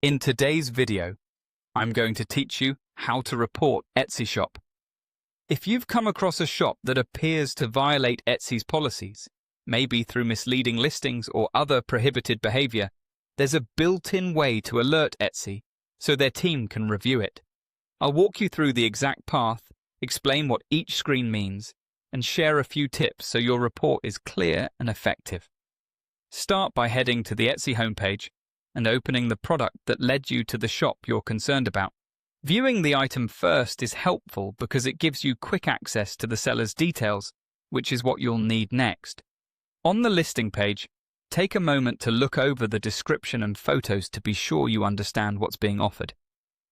In today's video, I'm going to teach you how to report Etsy shop. If you've come across a shop that appears to violate Etsy's policies, maybe through misleading listings or other prohibited behavior, there's a built-in way to alert Etsy so their team can review it. I'll walk you through the exact path, explain what each screen means, and share a few tips so your report is clear and effective. Start by heading to the Etsy homepage and opening the product that led you to the shop you're concerned about. Viewing the item first is helpful because it gives you quick access to the seller's details, which is what you'll need next. On the listing page, take a moment to look over the description and photos to be sure you understand what's being offered.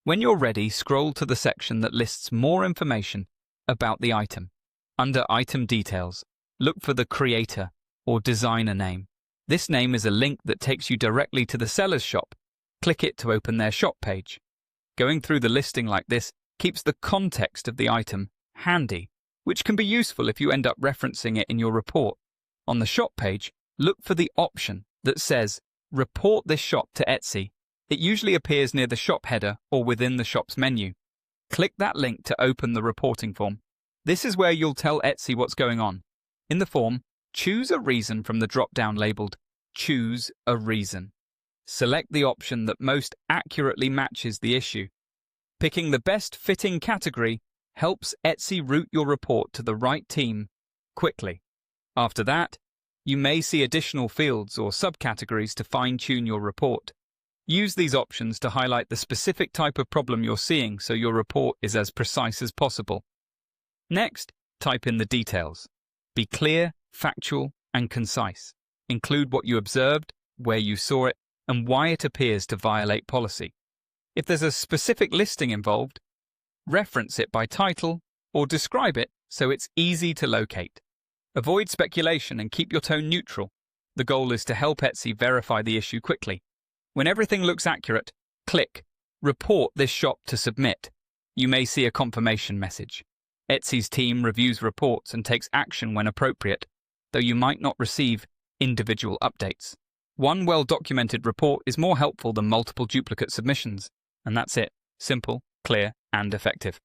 When you're ready, scroll to the section that lists more information about the item. Under Item Details, look for the creator or designer name. This name is a link that takes you directly to the seller's shop. Click it to open their shop page. Going through the listing like this keeps the context of the item handy, which can be useful if you end up referencing it in your report. On the shop page, look for the option that says Report this shop to Etsy. It usually appears near the shop header or within the shop's menu. Click that link to open the reporting form. This is where you'll tell Etsy what's going on. In the form, choose a reason from the drop-down labeled Choose a Reason. Select the option that most accurately matches the issue. Picking the best fitting category helps Etsy route your report to the right team quickly. After that, you may see additional fields or subcategories to fine-tune your report. Use these options to highlight the specific type of problem you're seeing so your report is as precise as possible. Next, type in the details. Be clear, factual, and concise. Include what you observed, where you saw it, and why it appears to violate policy. If there's a specific listing involved, reference it by title or describe it so it's easy to locate. Avoid speculation and keep your tone neutral. The goal is to help Etsy verify the issue quickly. When everything looks accurate, click Report this shop to submit. You may see a confirmation message. Etsy's team reviews reports and takes action when appropriate, though you might not receive individual updates. One well-documented report is more helpful than multiple duplicate submissions. And that's it. Simple, clear, and effective.